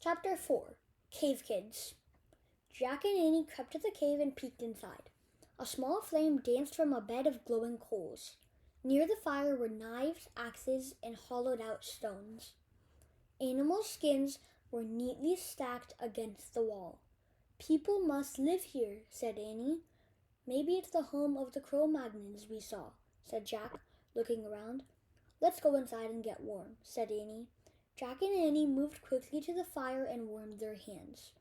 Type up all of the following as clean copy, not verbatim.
Chapter 4. Cave Kids. Jack and Annie crept to the cave and peeked inside. A small flame danced from a bed of glowing coals. Near the fire were knives, axes, and hollowed-out stones. Animal skins were neatly stacked against the wall. "People must live here," said Annie. "Maybe it's the home of the Cro-Magnons we saw," said Jack, looking around. "Let's go inside and get warm," said Annie. Jack and Annie moved quickly to the fire and warmed their hands.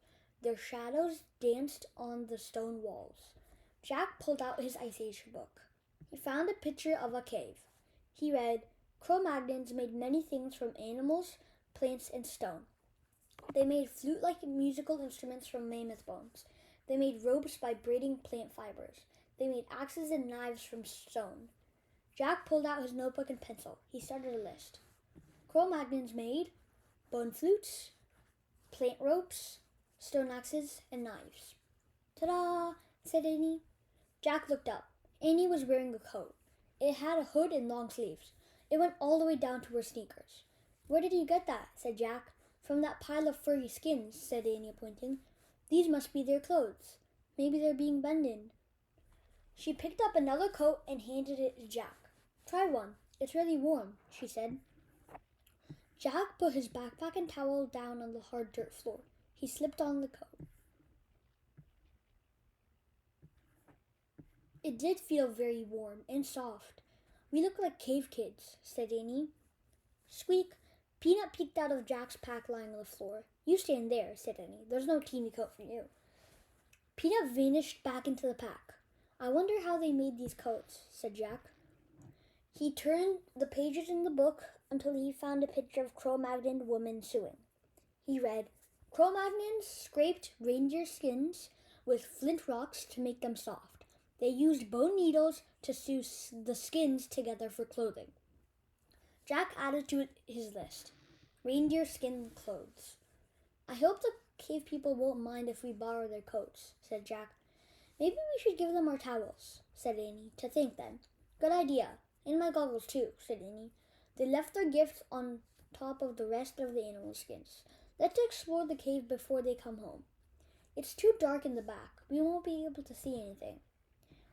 Their shadows danced on the stone walls. Jack pulled out his Ice Age book. He found a picture of a cave. He read, "Cro-Magnons made many things from animals, plants, and stone. They made flute-like musical instruments from mammoth bones. They made ropes by braiding plant fibers. They made axes and knives from stone." Jack pulled out his notebook and pencil. He started a list. Cro-Magnons made bone flutes, plant ropes, stone axes, and knives. "Ta-da!" said Annie. Jack looked up. Annie was wearing a coat. It had a hood and long sleeves. It went all the way down to her sneakers. "Where did you get that?" said Jack. "From that pile of furry skins," said Annie, pointing. "These must be their clothes. Maybe they're being mended." She picked up another coat and handed it to Jack. "Try one. It's really warm," she said. Jack put his backpack and towel down on the hard dirt floor. He slipped on the coat. It did feel very warm and soft. "We look like cave kids," said Annie. Squeak! Peanut peeked out of Jack's pack lying on the floor. "You stand there," said Annie. "There's no teeny coat for you." Peanut vanished back into the pack. "I wonder how they made these coats," said Jack. He turned the pages in the book until he found a picture of Cro-Magnon woman sewing. He read, "Cro-Magnons scraped reindeer skins with flint rocks to make them soft. They used bone needles to sew the skins together for clothing." Jack added to his list, "Reindeer skin clothes." "I hope the cave people won't mind if we borrow their coats," said Jack. "Maybe we should give them our towels," said Annie, "to thank them." "Good idea. And my goggles too," said Annie. They left their gifts on top of the rest of the animal skins. "Let's explore the cave before they come home." "It's too dark in the back. We won't be able to see anything."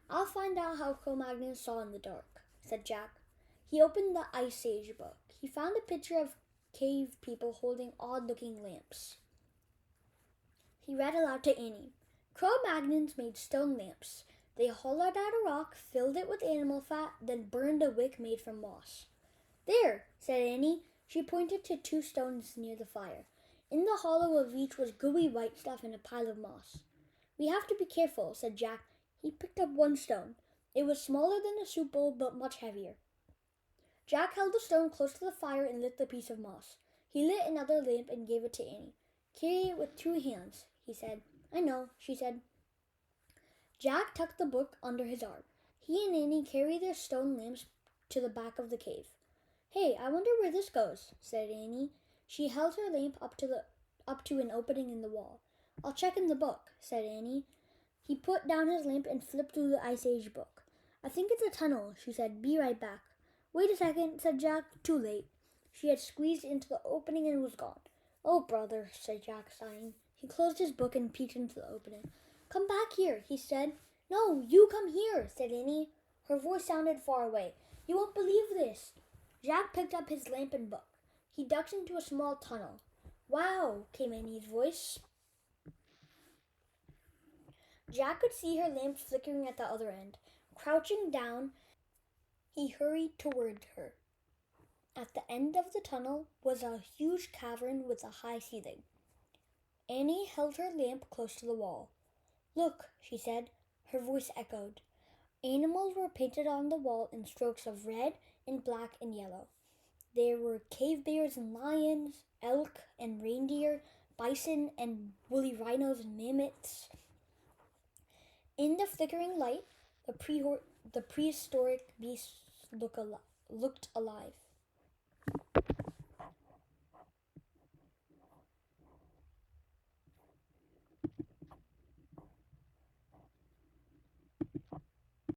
"I'll find out how Cro-Magnons saw in the dark," said Jack. He opened the Ice Age book. He found a picture of cave people holding odd-looking lamps. He read aloud to Annie. "Cro-Magnons made stone lamps. They hollowed out a rock, filled it with animal fat, then burned a wick made from moss." "There," said Annie. She pointed to 2 stones near the fire. In the hollow of each was gooey white stuff in a pile of moss. "We have to be careful," said Jack. He picked up 1 stone. It was smaller than a soup bowl, but much heavier. Jack held the stone close to the fire and lit the piece of moss. He lit another lamp and gave it to Annie. "Carry it with 2 hands," he said. "I know," she said. Jack tucked the book under his arm. He and Annie carried their stone lamps to the back of the cave. "Hey, I wonder where this goes," said Annie. She held her lamp up to an opening in the wall. "I'll check in the book," said Annie. He put down his lamp and flipped through the Ice Age book. "I think it's a tunnel," she said. "Be right back." "Wait a second," said Jack. Too late. She had squeezed into the opening and was gone. "Oh, brother," said Jack, sighing. He closed his book and peeked into the opening. "Come back here," he said. "No, you come here," said Annie. Her voice sounded far away. "You won't believe this." Jack picked up his lamp and book. He ducked into a small tunnel. "Wow," came Annie's voice. Jack could see her lamps flickering at the other end. Crouching down, he hurried toward her. At the end of the tunnel was a huge cavern with a high ceiling. Annie held her lamp close to the wall. "Look," she said. Her voice echoed. Animals were painted on the wall in strokes of red and black and yellow. There were cave bears and lions, elk and reindeer, bison and woolly rhinos and mammoths. In the flickering light, the prehistoric beasts looked alive.